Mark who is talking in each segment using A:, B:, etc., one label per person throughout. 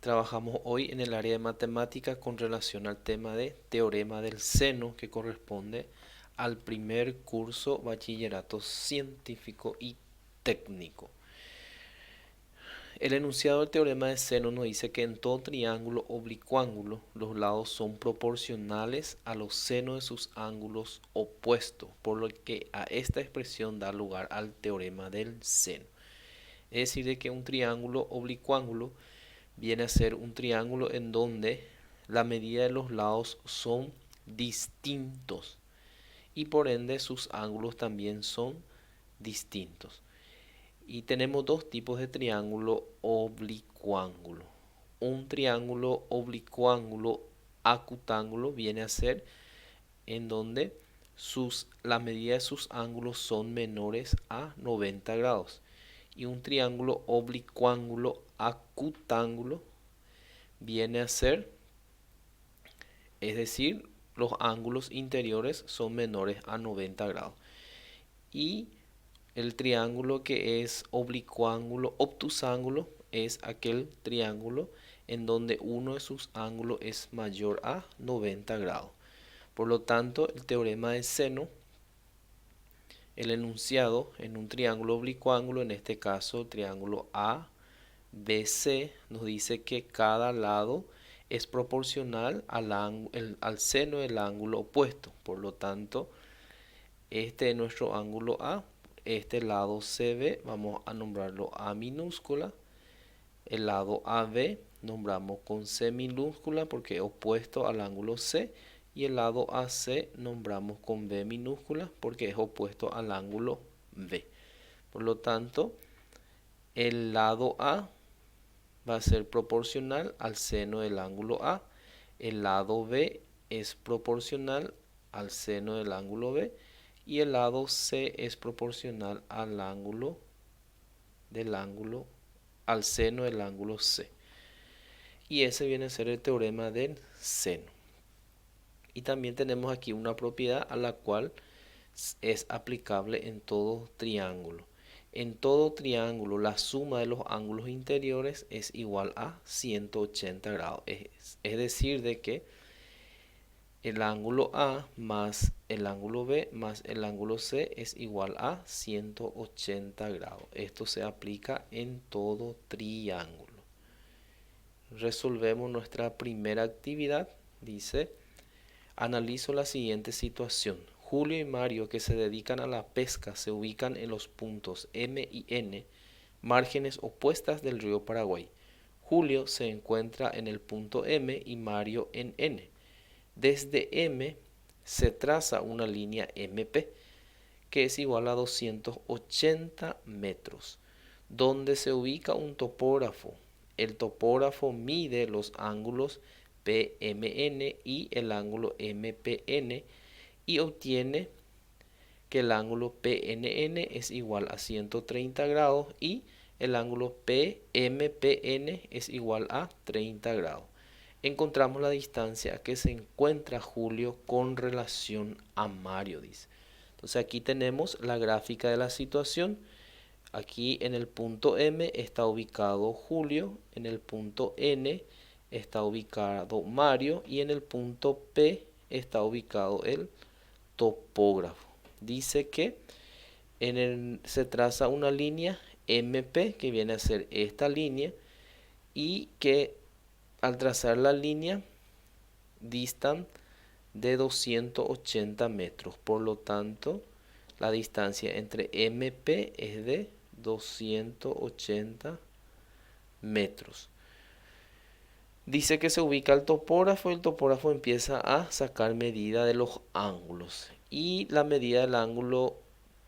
A: Trabajamos hoy en el área de matemática con relación al tema de teorema del seno que corresponde al primer curso bachillerato científico y técnico. El enunciado del teorema de seno nos dice que en todo triángulo oblicuángulo los lados son proporcionales a los senos de sus ángulos opuestos, por lo que a esta expresión da lugar al teorema del seno. Es decir, de que un triángulo oblicuángulo viene a ser un triángulo en donde la medida de los lados son distintos y por ende sus ángulos también son distintos. Y tenemos dos tipos de triángulo oblicuángulo. Un triángulo oblicuángulo acutángulo viene a ser en donde la medida de sus ángulos son menores a 90 grados. Y un triángulo oblicuángulo acutángulo viene a ser, es decir, los ángulos interiores son menores a 90 grados. Y el triángulo que es oblicuángulo obtusángulo es aquel triángulo en donde uno de sus ángulos es mayor a 90 grados. Por lo tanto, el teorema de seno, el enunciado en un triángulo oblicuángulo, en este caso triángulo ABC, nos dice que cada lado es proporcional al seno del ángulo opuesto. Por lo tanto, este es nuestro ángulo A. Este lado CB vamos a nombrarlo A minúscula. El lado AB nombramos con C minúscula porque es opuesto al ángulo C. Y el lado AC nombramos con B minúscula porque es opuesto al ángulo B. Por lo tanto, el lado A va a ser proporcional al seno del ángulo A. El lado B es proporcional al seno del ángulo B. Y el lado C es proporcional al seno del ángulo C. Y ese viene a ser el teorema del seno. Y también tenemos aquí una propiedad a la cual es aplicable en todo triángulo. En todo triángulo la suma de los ángulos interiores es igual a 180 grados. Es decir, de que el ángulo A más el ángulo B más el ángulo C es igual a 180 grados. Esto se aplica en todo triángulo. Resolvemos nuestra primera actividad. Dice, analizo la siguiente situación. Julio y Mario, que se dedican a la pesca, se ubican en los puntos M y N, márgenes opuestas del río Paraguay. Julio se encuentra en el punto M y Mario en N. Desde M se traza una línea MP que es igual a 280 metros, donde se ubica un topógrafo. El topógrafo mide los ángulos PMN y el ángulo MPN y obtiene que el ángulo PNN es igual a 130 grados y el ángulo PMPN es igual a 30 grados. Encontramos la distancia que se encuentra Julio con relación a Mario, dice. Entonces aquí tenemos la gráfica de la situación. Aquí en el punto M está ubicado Julio, en el punto N está ubicado Mario y en el punto P está ubicado el topógrafo. Dice que se traza una línea MP que viene a ser esta línea y que al trazar la línea distan de 280 metros. Por lo tanto, la distancia entre MP es de 280 metros. Dice que se ubica el topógrafo y el topógrafo empieza a sacar medida de los ángulos. Y la medida del ángulo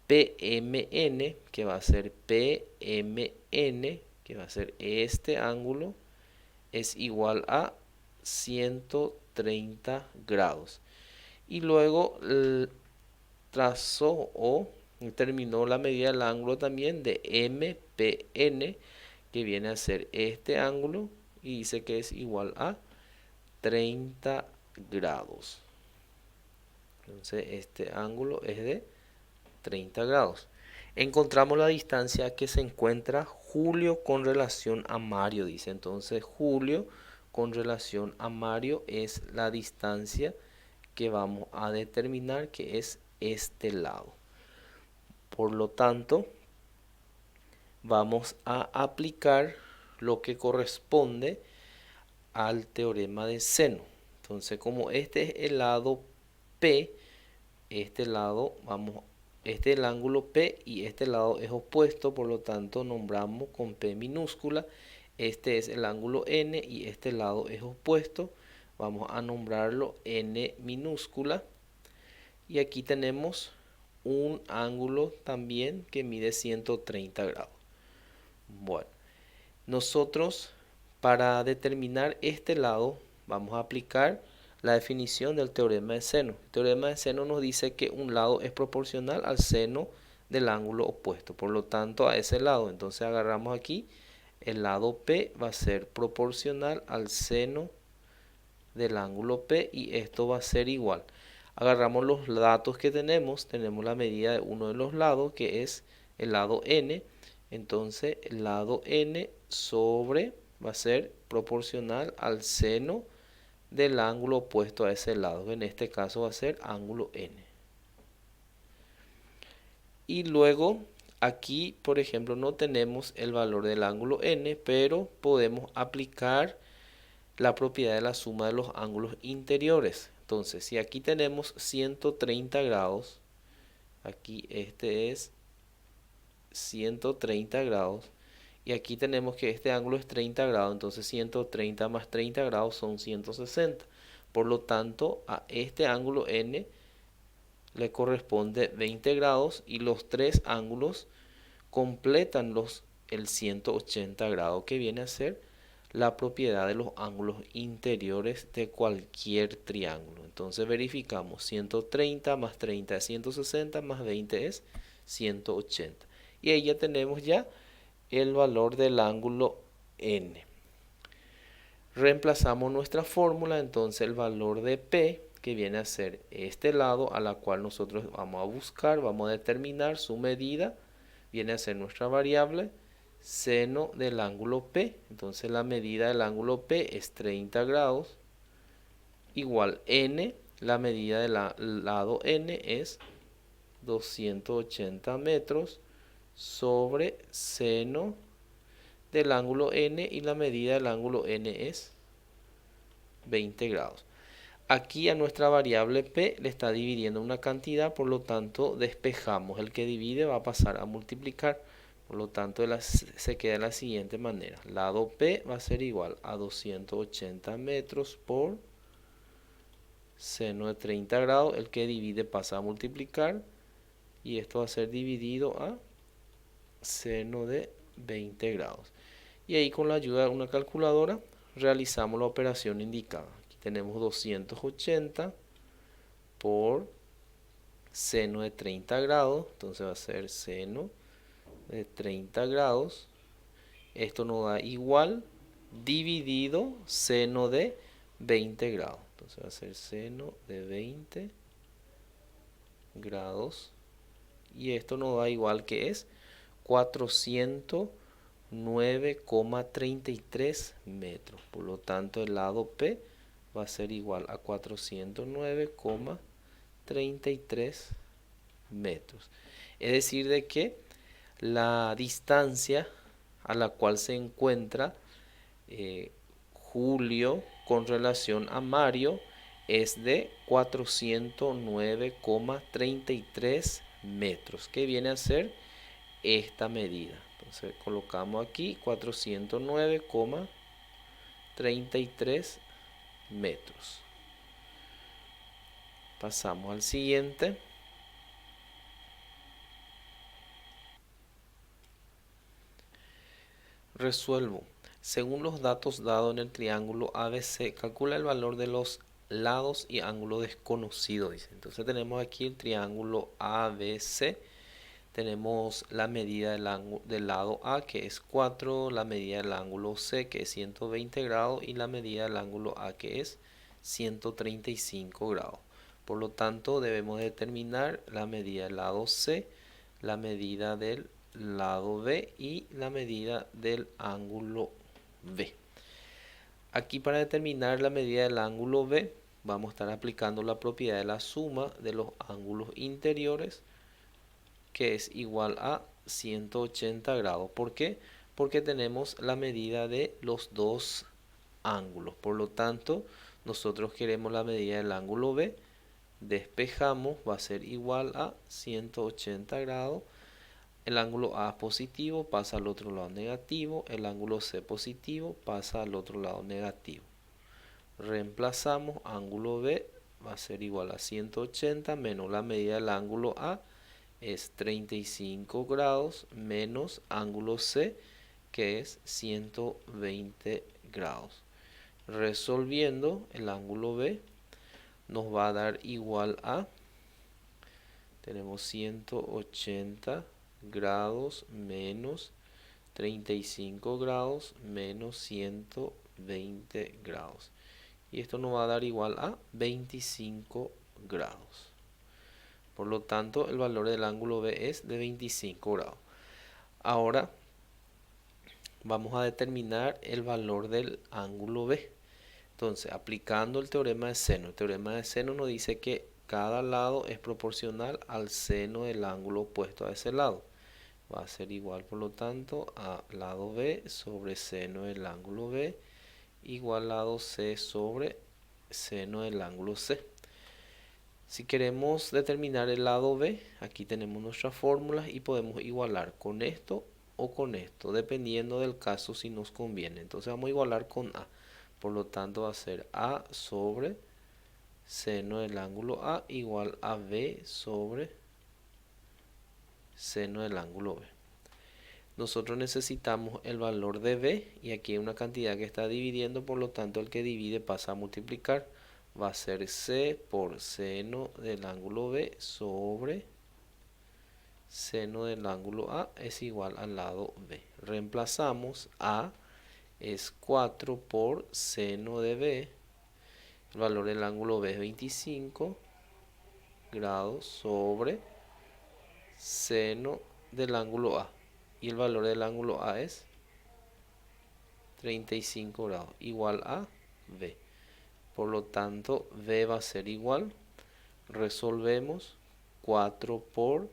A: PMN, que va a ser PMN, que va a ser este ángulo, es igual a 130 grados. Y luego trazó o terminó la medida del ángulo también de MPN, que viene a ser este ángulo, y dice que es igual a 30 grados. Entonces este ángulo es de 30 grados. Encontramos la distancia que se encuentra Julio con relación a Mario, dice. Entonces, Julio con relación a Mario es la distancia que vamos a determinar, que es este lado. Por lo tanto, vamos a aplicar lo que corresponde al teorema de seno. Entonces, como este es el lado P, este lado este es el ángulo P y este lado es opuesto, por lo tanto nombramos con P minúscula. Este es el ángulo N y este lado es opuesto, vamos a nombrarlo N minúscula. Y aquí tenemos un ángulo también que mide 130 grados. Bueno, nosotros para determinar este lado vamos a aplicar la definición del teorema de seno. El teorema de seno nos dice que un lado es proporcional al seno del ángulo opuesto, por lo tanto a ese lado. Entonces agarramos aquí, el lado P va a ser proporcional al seno del ángulo P y esto va a ser igual. Agarramos los datos que tenemos la medida de uno de los lados, que es el lado N. Entonces el lado N sobre va a ser proporcional al seno del ángulo opuesto a ese lado, en este caso va a ser ángulo N. Y luego aquí, por ejemplo, no tenemos el valor del ángulo N, pero podemos aplicar la propiedad de la suma de los ángulos interiores. Entonces, si aquí tenemos 130 grados, aquí este es 130 grados, y aquí tenemos que este ángulo es 30 grados, entonces 130 más 30 grados son 160. Por lo tanto, a este ángulo N le corresponde 20 grados y los tres ángulos completan el 180 grados, que viene a ser la propiedad de los ángulos interiores de cualquier triángulo. Entonces verificamos 130 más 30 es 160 más 20 es 180. Y ahí ya tenemos ya el valor del ángulo N. Reemplazamos nuestra fórmula, entonces el valor de P, que viene a ser este lado a la cual nosotros vamos a buscar, vamos a determinar su medida, viene a ser nuestra variable seno del ángulo P. Entonces la medida del ángulo P es 30 grados, igual N, la medida del lado N es 280 metros sobre seno del ángulo N, y la medida del ángulo N es 20 grados. Aquí a nuestra variable P le está dividiendo una cantidad, por lo tanto despejamos. El que divide va a pasar a multiplicar. Por lo tanto se queda de la siguiente manera. Lado P va a ser igual a 280 metros por seno de 30 grados. El que divide pasa a multiplicar. Y esto va a ser dividido a seno de 20 grados. Y ahí, con la ayuda de una calculadora, realizamos la operación indicada. Aquí tenemos 280 por seno de 30 grados. Entonces va a ser seno de 30 grados. Esto nos da igual dividido seno de 20 grados. Entonces va a ser seno de 20 grados. Y esto nos da igual, que es 409,33 metros. Por lo tanto, el lado P va a ser igual a 409,33 metros. Es decir, de que la distancia a la cual se encuentra Julio con relación a Mario es de 409,33 metros, que viene a ser esta medida. Entonces colocamos aquí 409,33 metros. Pasamos al siguiente. Resuelvo. Según los datos dados en el triángulo ABC, calcula el valor de los lados y ángulo desconocido, dice. Entonces tenemos aquí el triángulo ABC. Tenemos la medida del lado A, que es 4, la medida del ángulo C, que es 120 grados, y la medida del ángulo A, que es 135 grados. Por lo tanto, debemos determinar la medida del lado C, la medida del lado B y la medida del ángulo B. Aquí para determinar la medida del ángulo B vamos a estar aplicando la propiedad de la suma de los ángulos interiores, que es igual a 180 grados. ¿Por qué? Porque tenemos la medida de los dos ángulos. Por lo tanto, nosotros queremos la medida del ángulo B. Despejamos, va a ser igual a 180 grados. El ángulo A positivo pasa al otro lado negativo. El ángulo C positivo pasa al otro lado negativo. Reemplazamos, ángulo B va a ser igual a 180 menos la medida del ángulo A, es 35 grados, menos ángulo C, que es 120 grados. Resolviendo, el ángulo B nos va a dar igual a, tenemos 180 grados menos 35 grados menos 120 grados. Y esto nos va a dar igual a 25 grados. Por lo tanto, el valor del ángulo B es de 25 grados. Ahora vamos a determinar el valor del ángulo B. Entonces, aplicando el teorema de seno. El teorema de seno nos dice que cada lado es proporcional al seno del ángulo opuesto a ese lado. Va a ser igual, por lo tanto, a lado B sobre seno del ángulo B igual lado C sobre seno del ángulo C. Si queremos determinar el lado B, aquí tenemos nuestras fórmulas y podemos igualar con esto o con esto, dependiendo del caso si nos conviene. Entonces vamos a igualar con A. Por lo tanto va a ser A sobre seno del ángulo A igual a B sobre seno del ángulo B. Nosotros necesitamos el valor de B y aquí hay una cantidad que está dividiendo, por lo tanto el que divide pasa a multiplicar. Va a ser C por seno del ángulo B sobre seno del ángulo A es igual al lado B. Reemplazamos, A es 4 por seno de B. El valor del ángulo B es 25 grados sobre seno del ángulo A. Y el valor del ángulo A es 35 grados, igual a B. Por lo tanto, B va a ser igual, resolvemos 4 por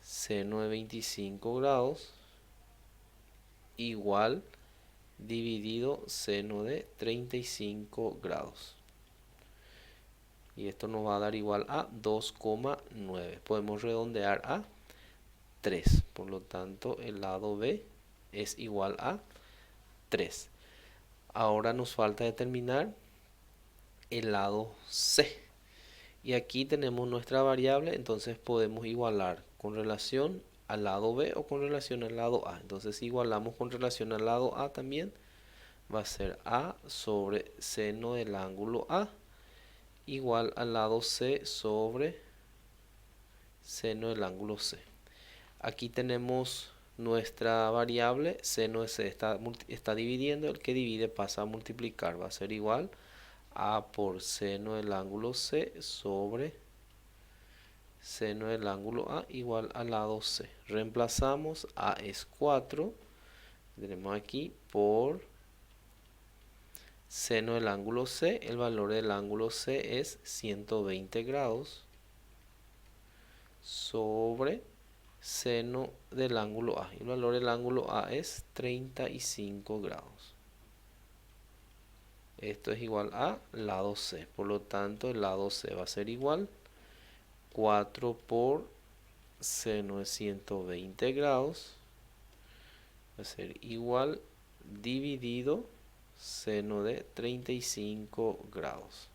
A: seno de 25 grados igual dividido seno de 35 grados. Y esto nos va a dar igual a 2,9. Podemos redondear a 3. Por lo tanto, el lado B es igual a 3. Ahora nos falta determinar el lado C. Y aquí tenemos nuestra variable, entonces podemos igualar con relación al lado B o con relación al lado A. Entonces si igualamos con relación al lado A también, va a ser A sobre seno del ángulo A igual al lado C sobre seno del ángulo C. Aquí tenemos nuestra variable, seno de C está dividiendo, el que divide pasa a multiplicar, va a ser igual a por seno del ángulo C sobre seno del ángulo A igual al lado C. Reemplazamos, A es 4, tenemos aquí por seno del ángulo C, el valor del ángulo C es 120 grados sobre seno del ángulo A. El valor del ángulo A es 35 grados. Esto es igual a lado C. Por lo tanto, el lado C va a ser igual 4 por seno de 120 grados. Va a ser igual dividido seno de 35 grados.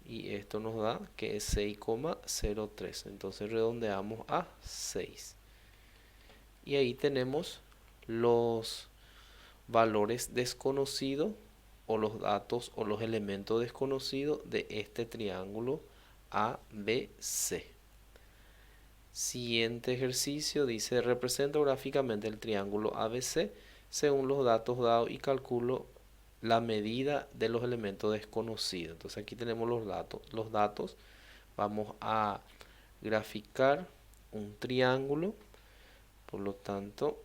A: Y esto nos da que es 6,03. Entonces redondeamos a 6. Y ahí tenemos los valores desconocidos o los datos o los elementos desconocidos de este triángulo ABC. Siguiente ejercicio dice: representa gráficamente el triángulo ABC según los datos dados y calculo la medida de los elementos desconocidos. Entonces aquí tenemos los datos. Vamos a graficar un triángulo, por lo tanto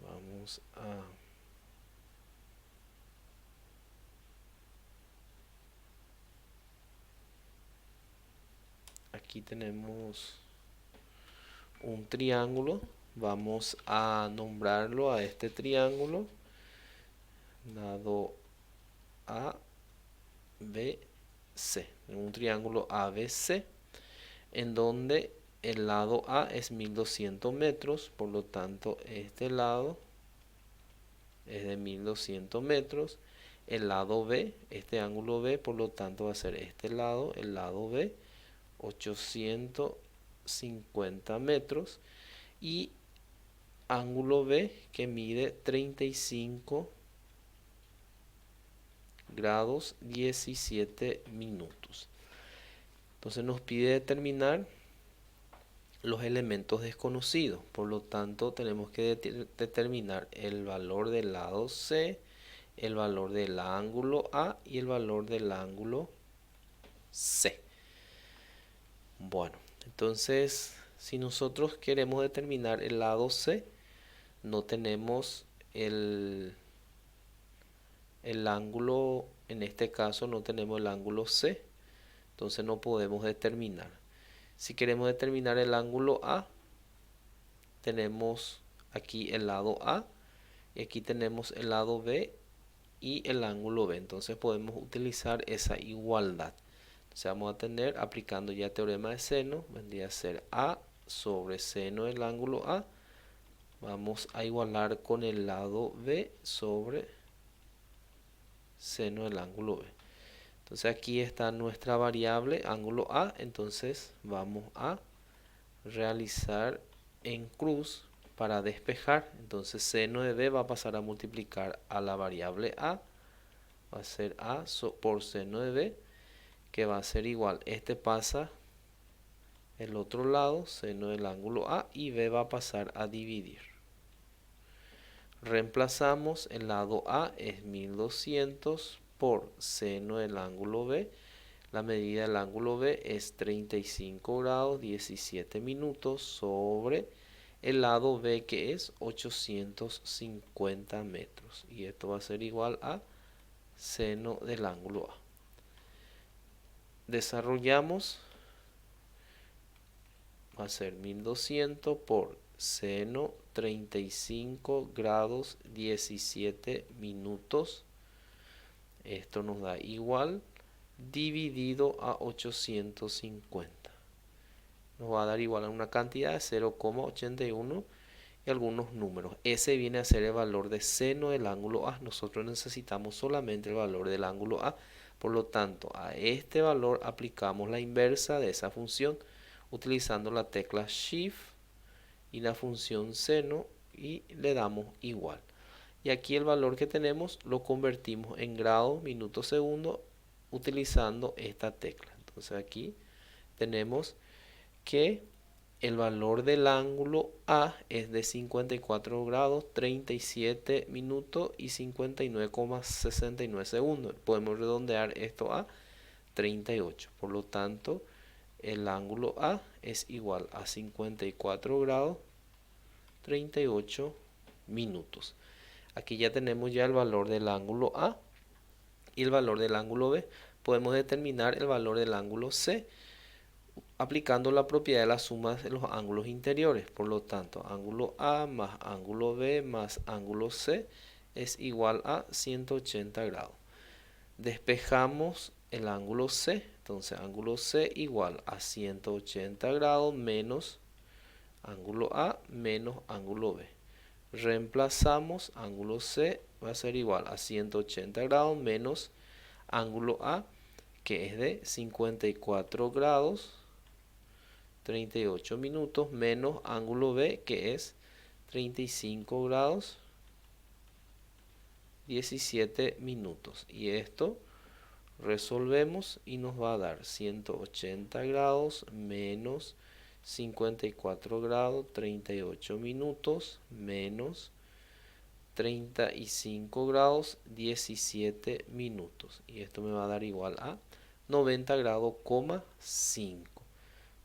A: vamos a aquí tenemos un triángulo, vamos a nombrarlo a este triángulo lado ABC, un triángulo ABC en donde el lado A es 1200 metros, por lo tanto este lado es de 1200 metros, el lado B, este ángulo B, por lo tanto va a ser este lado, el lado B, 850 metros, y ángulo B que mide 35 grados 17 minutos. Entonces nos pide determinar los elementos desconocidos, por lo tanto tenemos que determinar el valor del lado C, el valor del ángulo A y el valor del ángulo C. Bueno, entonces si nosotros queremos determinar el lado C, no tenemos el ángulo, en este caso no tenemos el ángulo C, entonces no podemos determinar. Si queremos determinar el ángulo A, tenemos aquí el lado A y aquí tenemos el lado B y el ángulo B, entonces podemos utilizar esa igualdad. Entonces vamos a tener, aplicando ya teorema de seno, vendría a ser A sobre seno del ángulo A, vamos a igualar con el lado B sobre seno del ángulo B. Entonces aquí está nuestra variable ángulo A, entonces vamos a realizar en cruz para despejar. Entonces seno de B va a pasar a multiplicar a la variable A, va a ser A por seno de B, que va a ser igual, este pasa el otro lado, seno del ángulo A, y B va a pasar a dividir. Reemplazamos, el lado A es 1200 por seno del ángulo B. La medida del ángulo B es 35 grados 17 minutos sobre el lado B, que es 850 metros. Y esto va a ser igual a seno del ángulo A. Desarrollamos, va a ser 1200 por seno 35 grados 17 minutos. Esto nos da igual dividido a 850. Nos va a dar igual a una cantidad de 0,81 y algunos números. Ese viene a ser el valor de seno del ángulo A. Nosotros necesitamos solamente el valor del ángulo A. Por lo tanto, a este valor aplicamos la inversa de esa función utilizando la tecla Shift y la función seno y le damos igual. Y aquí el valor que tenemos lo convertimos en grados, minutos, segundos utilizando esta tecla. Entonces aquí tenemos que el valor del ángulo A es de 54 grados 37 minutos y 59,69 segundos. Podemos redondear esto a 38. Por lo tanto, el ángulo A es igual a 54 grados 38 minutos. Aquí ya tenemos ya el valor del ángulo A y el valor del ángulo B. Podemos determinar el valor del ángulo C aplicando la propiedad de las sumas de los ángulos interiores. Por lo tanto, ángulo A más ángulo B más ángulo C es igual a 180 grados. Despejamos el ángulo C. Entonces, ángulo C igual a 180 grados menos ángulo A menos ángulo B. Reemplazamos, ángulo C va a ser igual a 180 grados menos ángulo A, que es de 54 grados 38 minutos, menos ángulo B, que es 35 grados 17 minutos. Y esto resolvemos y nos va a dar 180 grados menos 54 grados 38 minutos menos 35 grados 17 minutos. Y esto me va a dar igual a 90 grados, 5.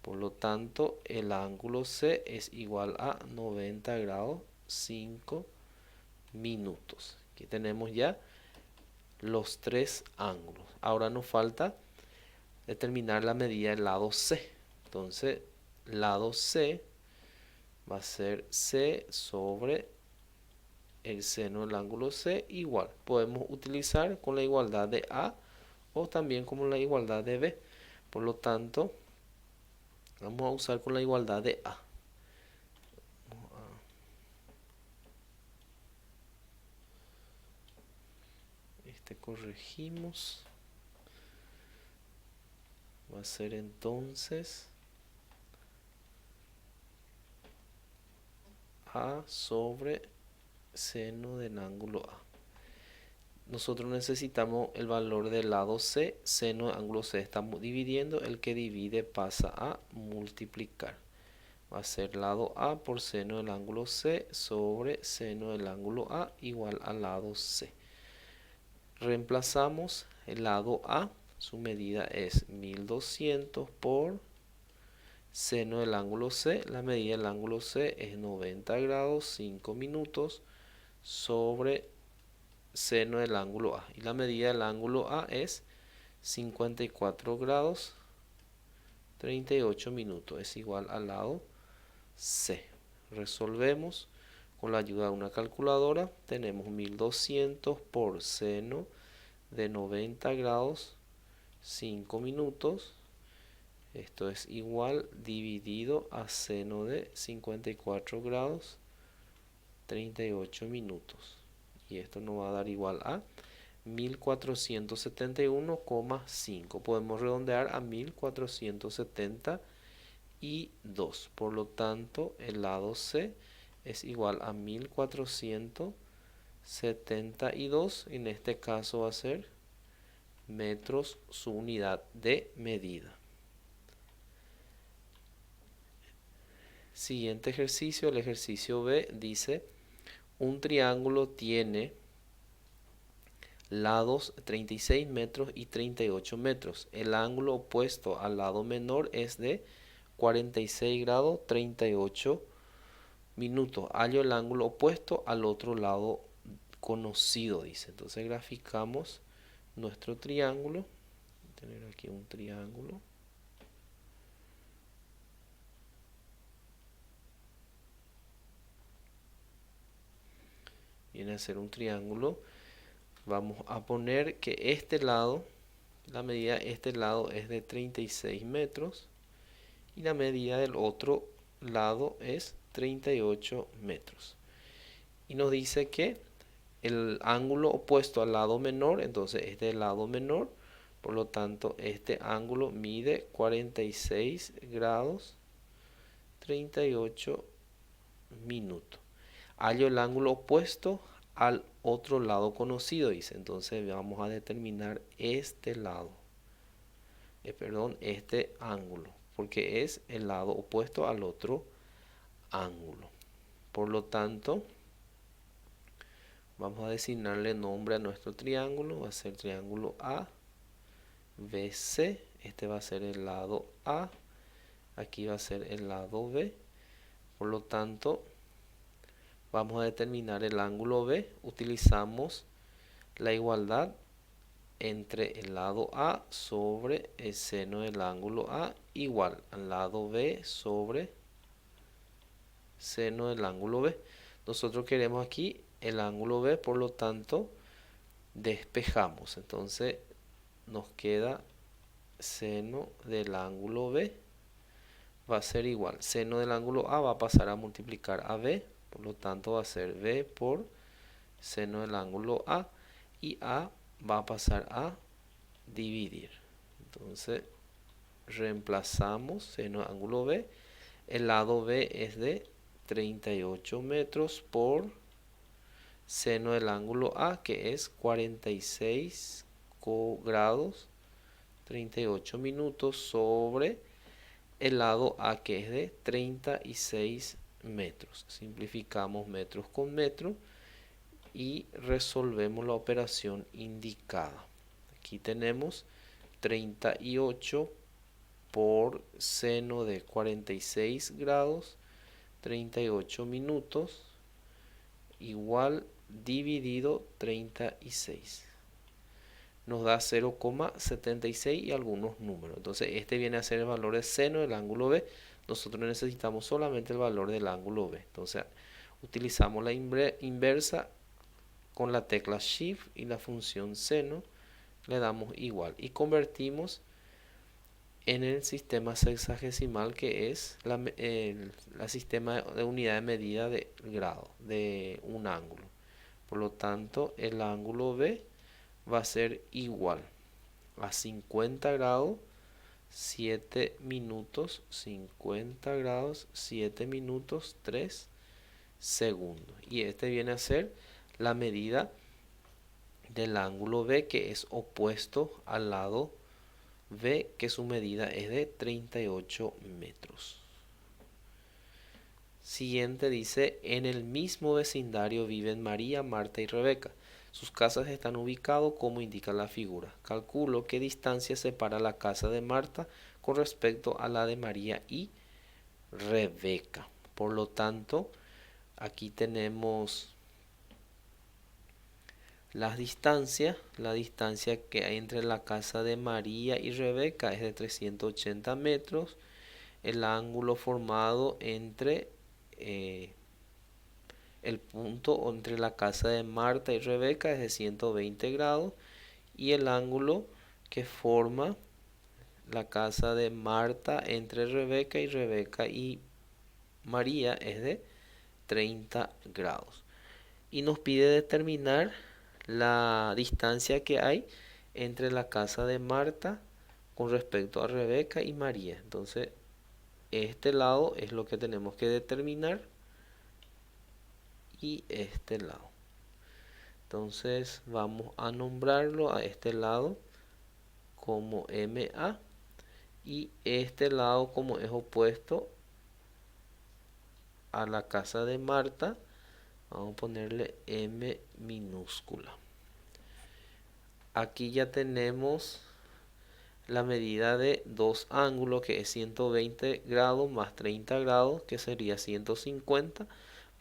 A: Por lo tanto, el ángulo C es igual a 90 grados, 5 minutos. Aquí tenemos ya los tres ángulos. Ahora nos falta determinar la medida del lado C. Entonces, lado C va a ser C sobre el seno del ángulo C igual. Podemos utilizar con la igualdad de A o también como la igualdad de B. Por lo tanto, vamos a usar con la igualdad de A. Corregimos. Va a ser entonces A sobre seno del ángulo A. Nosotros necesitamos el valor del lado C. Seno del ángulo C estamos dividiendo. El que divide pasa a multiplicar. Va a ser lado A por seno del ángulo C sobre seno del ángulo A igual al lado C. Reemplazamos el lado A. Su medida es 1200 por seno del ángulo C. La medida del ángulo C es 90 grados, 5 minutos sobre seno del ángulo A. Y la medida del ángulo A es 54 grados, 38 minutos. Es igual al lado C. Resolvemos con la ayuda de una calculadora. Tenemos 1200 por seno de 90 grados, 5 minutos. Esto es igual dividido a seno de 54 grados, 38 minutos. Y esto nos va a dar igual a 1471,5. Podemos redondear a 1472. Por lo tanto, el lado C es igual a 1472. En este caso va a ser metros su unidad de medida. Siguiente ejercicio, el ejercicio B dice: un triángulo tiene lados 36 metros y 38 metros. El ángulo opuesto al lado menor es de 46 grados 38 minutos. Hallo el ángulo opuesto al otro lado conocido, dice. Entonces graficamos nuestro triángulo. Voy a tener aquí un triángulo. Viene a ser un triángulo. Vamos a poner que este lado, la medida de este lado es de 36 metros y la medida del otro lado es 38 metros. Y nos dice que el ángulo opuesto al lado menor, entonces este es el lado menor, por lo tanto este ángulo mide 46 grados 38 minutos. Hallo el ángulo opuesto al otro lado conocido, dice. Entonces vamos a determinar este lado. Este ángulo, porque es el lado opuesto al otro ángulo. Por lo tanto, vamos a designarle nombre a nuestro triángulo. Va a ser triángulo ABC. Este va a ser el lado A. Aquí va a ser el lado B. Por lo tanto, vamos a determinar el ángulo B. Utilizamos la igualdad entre el lado A sobre el seno del ángulo A igual al lado B sobre seno del ángulo B. Nosotros queremos aquí el ángulo B, por lo tanto despejamos. Entonces nos queda seno del ángulo B va a ser igual. Seno del ángulo A va a pasar a multiplicar a B. Por lo tanto va a ser B por seno del ángulo A. Y A va a pasar a dividir. Entonces reemplazamos seno del ángulo B. El lado B es de 38 metros por seno del ángulo A, que es 46 grados 38 minutos sobre el lado A, que es de 36 metros. Simplificamos metros con metros y resolvemos la operación indicada. Aquí tenemos 38 por seno de 46 grados, 38 minutos, igual dividido 36. Nos da 0,76 y algunos números. Entonces este viene a ser el valor de seno del ángulo B. Nosotros necesitamos solamente el valor del ángulo B. Entonces utilizamos la inversa con la tecla Shift y la función seno. Le damos igual y convertimos en el sistema sexagesimal, que es el sistema de unidad de medida de grado de un ángulo. Por lo tanto, el ángulo B va a ser igual a 50 grados 7 minutos, 50 grados 7 minutos 3 segundos. Y este viene a ser la medida del ángulo B, que es opuesto al lado B, que su medida es de 38 metros. Siguiente dice: en el mismo vecindario viven María, Marta y Rebeca. Sus casas están ubicadas como indica la figura. Calculo qué distancia separa la casa de Marta con respecto a la de María y Rebeca. Por lo tanto, aquí tenemos las distancias. La distancia que hay entre la casa de María y Rebeca es de 380 metros. El ángulo formado entre el punto entre la casa de Marta y Rebeca es de 120 grados. Y el ángulo que forma la casa de Marta entre Rebeca y María es de 30 grados. Y nos pide determinar la distancia que hay entre la casa de Marta con respecto a Rebeca y María. Entonces, este lado es lo que tenemos que determinar y este lado. Entonces, vamos a nombrarlo a este lado como MA y este lado, como es opuesto a la casa de Marta, vamos a ponerle M minúscula. Aquí ya tenemos la medida de dos ángulos, que es 120 grados más 30 grados, que sería 150.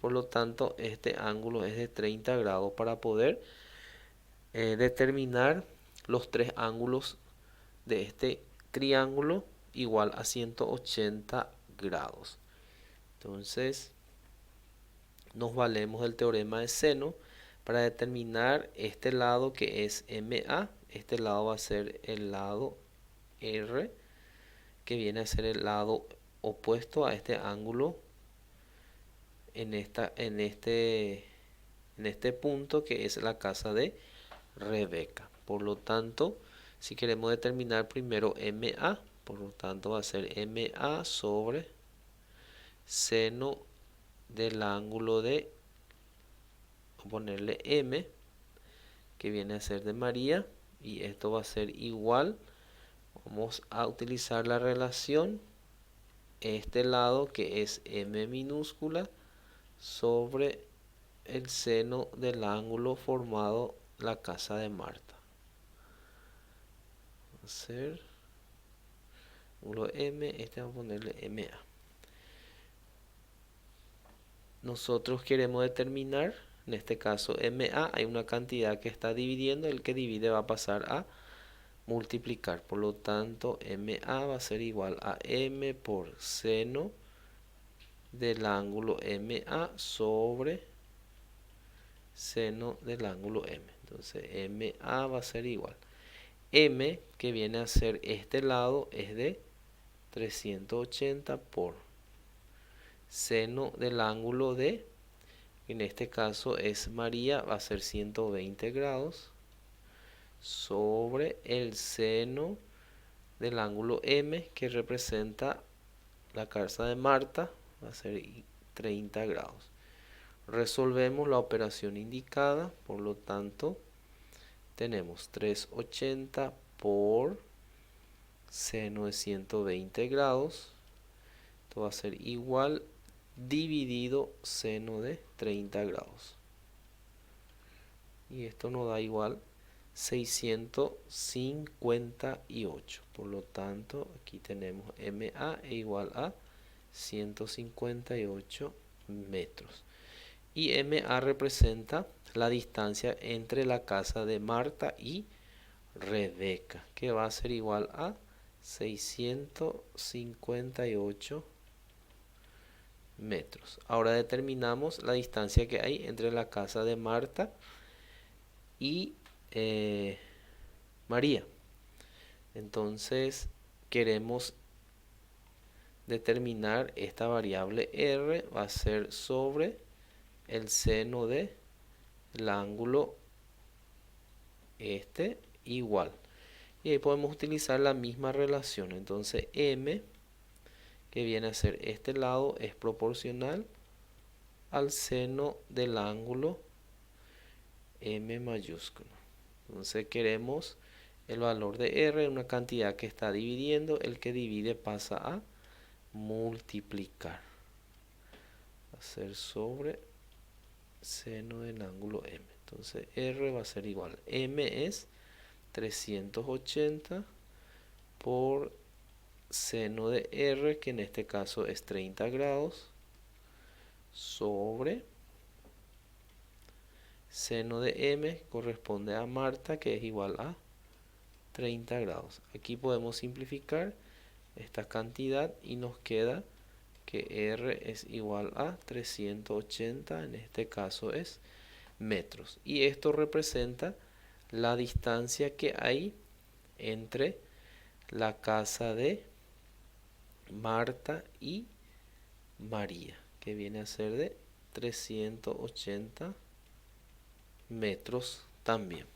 A: Por lo tanto, este ángulo es de 30 grados para poder determinar los tres ángulos de este triángulo igual a 180 grados. Entonces, nos valemos del teorema de seno para determinar este lado, que es MA. Este lado va a ser el lado R, que viene a ser el lado opuesto a este ángulo en este punto, que es la casa de Rebeca. Por lo tanto, si queremos determinar primero MA, por lo tanto va a ser MA sobre seno del ángulo de, voy a ponerle M, que viene a ser de María, y esto va a ser igual. Vamos a utilizar la relación este lado, que es M minúscula, sobre el seno del ángulo formado la casa de Marta. Va a ser ángulo M, este vamos a ponerle MA. Nosotros queremos determinar, en este caso MA, hay una cantidad que está dividiendo, el que divide va a pasar a multiplicar. Por lo tanto, MA va a ser igual a M por seno del ángulo MA sobre seno del ángulo M. Entonces, MA va a ser igual. M, que viene a ser este lado, es de 380 por seno del ángulo D, en este caso es María, va a ser 120 grados, sobre el seno del ángulo M, que representa la casa de Marta, va a ser 30 grados. Resolvemos la operación indicada, por lo tanto tenemos 380 por seno de 120 grados. Esto va a ser igual dividido seno de 30 grados. Y esto nos da igual 658. Por lo tanto, aquí tenemos MA es igual a 158 metros. Y MA representa la distancia entre la casa de Marta y Rebeca, que va a ser igual a 658 metros. Ahora determinamos la distancia que hay entre la casa de Marta y María. Entonces queremos determinar esta variable R, va a ser sobre el seno del ángulo igual. Y ahí podemos utilizar la misma relación. Entonces M, que viene a ser este lado, es proporcional al seno del ángulo M mayúsculo. Entonces queremos el valor de R, una cantidad que está dividiendo. El que divide pasa a multiplicar. Va a ser sobre seno del ángulo M. Entonces R va a ser igual. M es 380 por seno de R, que en este caso es 30 grados, sobre seno de M, corresponde a Marta, que es igual a 30 grados. Aquí podemos simplificar esta cantidad y nos queda que R es igual a 380, en este caso es metros. Y esto representa la distancia que hay entre la casa de Marta y María, que viene a ser de 380 metros también.